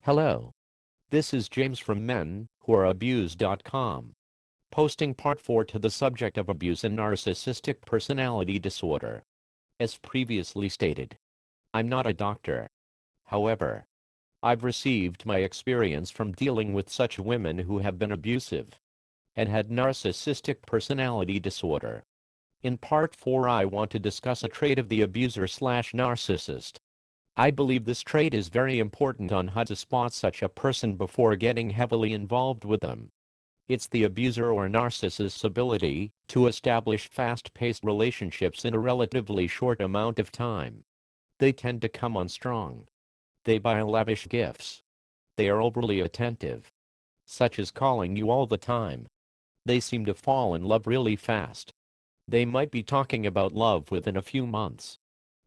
Hello. This is James from menwhoareabused.com, posting part 4 to the subject of abuse and narcissistic personality disorder. As previously stated, I'm not a doctor. However, I've received my experience from dealing with such women who have been abusive and had narcissistic personality disorder. In part 4, I want to discuss a trait of the abuser/narcissist. I believe this trait is very important on how to spot such a person before getting heavily involved with them. It's the abuser or narcissist's ability to establish fast-paced relationships in a relatively short amount of time. They tend to come on strong. They buy lavish gifts. They are overly attentive, such as calling you all the time. They seem to fall in love really fast. They might be talking about love within a few months.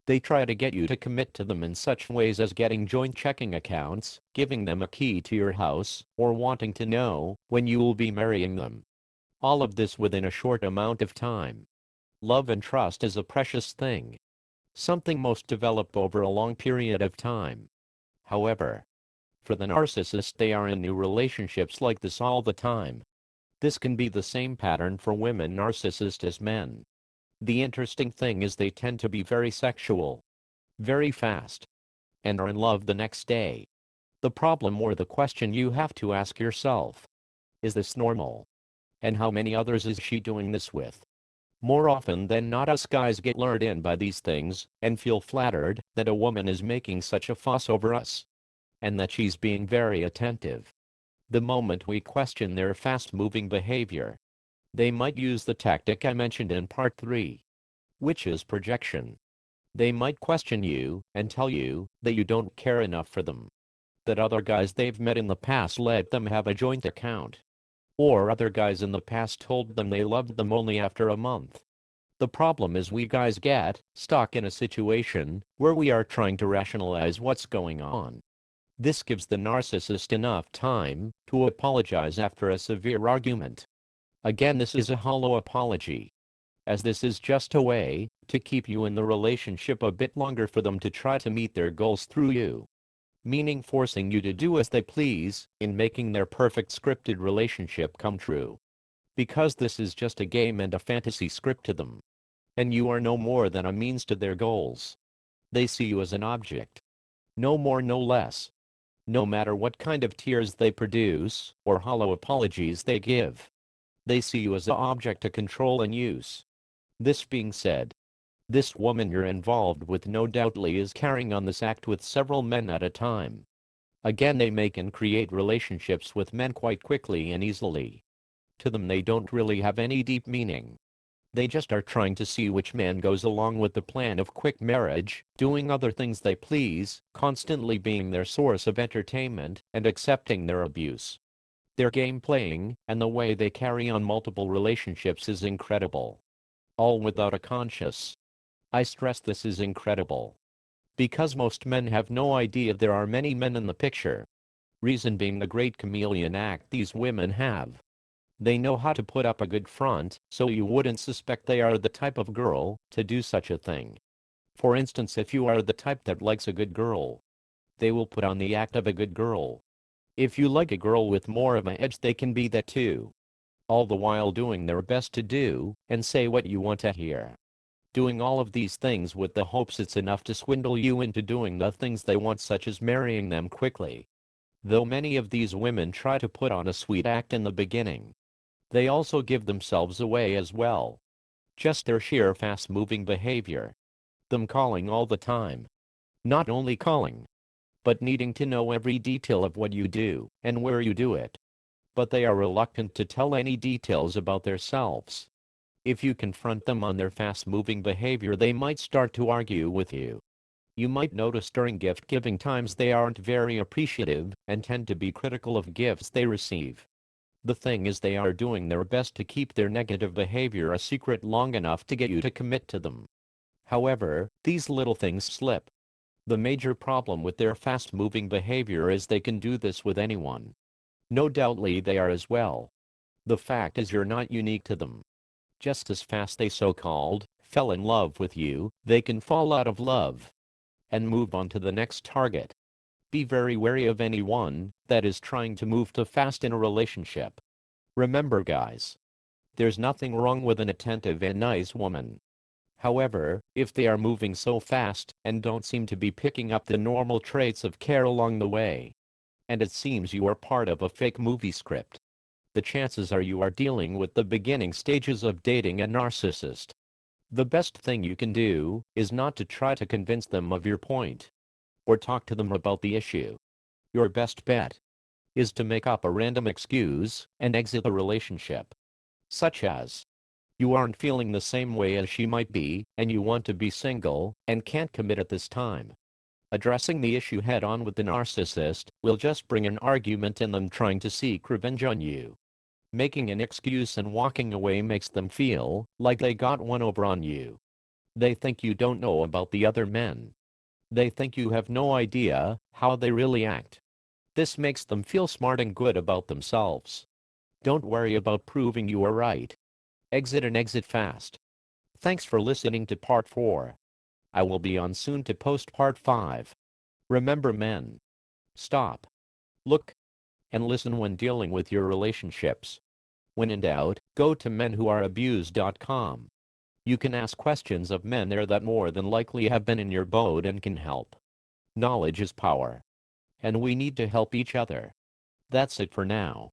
They try to get you to commit to them in such ways as getting joint checking accounts, giving them a key to your house, or wanting to know when you will be marrying them. All of this within a short amount of time. Love and trust is a precious thing. Something most develop over a long period of time. However, for the narcissist, they are in new relationships like this all the time. This can be the same pattern for women narcissists as men. The interesting thing is they tend to be very sexual, very fast, and are in love the next day. The problem or the question you have to ask yourself, is this normal? And how many others is she doing this with? More often than not, us guys get lured in by these things and feel flattered that a woman is making such a fuss over us and that she's being very attentive. The moment we question their fast-moving behavior, they might use the tactic I mentioned in part 3, which is projection. They might question you and tell you that you don't care enough for them, that other guys they've met in the past let them have a joint account, or other guys in the past told them they loved them only after a month. The problem is we guys get stuck in a situation where we are trying to rationalize what's going on. This gives the narcissist enough time to apologize after a severe argument. Again, this is a hollow apology, as this is just a way to keep you in the relationship a bit longer for them to try to meet their goals through you. Meaning forcing you to do as they please in making their perfect scripted relationship come true. Because this is just a game and a fantasy script to them. And you are no more than a means to their goals. They see you as an object. No more, no less. No matter what kind of tears they produce or hollow apologies they give, they see you as an object to control and use. This being said, this woman you're involved with no doubtly is carrying on this act with several men at a time. Again, they make and create relationships with men quite quickly and easily. To them, they don't really have any deep meaning. They just are trying to see which man goes along with the plan of quick marriage, doing other things they please, constantly being their source of entertainment, and accepting their abuse. Their game playing, and the way they carry on multiple relationships is incredible. All without a conscience. I stress this is incredible. Because most men have no idea there are many men in the picture. Reason being the great chameleon act these women have. They know how to put up a good front, so you wouldn't suspect they are the type of girl to do such a thing. For instance, if you are the type that likes a good girl, they will put on the act of a good girl. If you like a girl with more of an edge, they can be that too. All the while doing their best to do and say what you want to hear. Doing all of these things with the hopes it's enough to swindle you into doing the things they want, such as marrying them quickly. Though many of these women try to put on a sweet act in the beginning, they also give themselves away as well. Just their sheer fast-moving behavior. Them calling all the time. Not only calling, but needing to know every detail of what you do and where you do it. But they are reluctant to tell any details about themselves. If you confront them on their fast-moving behavior, they might start to argue with you. You might notice during gift-giving times they aren't very appreciative and tend to be critical of gifts they receive. The thing is, they are doing their best to keep their negative behavior a secret long enough to get you to commit to them. However, these little things slip. The major problem with their fast-moving behavior is they can do this with anyone. No doubtly they are as well. The fact is, you're not unique to them. Just as fast they so-called fell in love with you, they can fall out of love and move on to the next target. Be very wary of anyone that is trying to move too fast in a relationship. Remember, guys, there's nothing wrong with an attentive and nice woman. However, if they are moving so fast and don't seem to be picking up the normal traits of care along the way, and it seems you are part of a fake movie script, the chances are you are dealing with the beginning stages of dating a narcissist. The best thing you can do is not to try to convince them of your point or talk to them about the issue. Your best bet is to make up a random excuse and exit the relationship, such as, you aren't feeling the same way as she might be, and you want to be single and can't commit at this time. Addressing the issue head on with the narcissist will just bring an argument and them trying to seek revenge on you. Making an excuse and walking away makes them feel like they got one over on you. They think you don't know about the other men. They think you have no idea how they really act. This makes them feel smart and good about themselves. Don't worry about proving you are right. Exit and exit fast. Thanks for listening to part 4. I will be on soon to post part 5. Remember, men, stop, look, and listen when dealing with your relationships. When in doubt, go to menwhoareabused.com. You can ask questions of men there that more than likely have been in your boat and can help. Knowledge is power, and we need to help each other. That's it for now.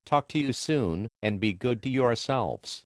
Talk to you soon, and be good to yourselves.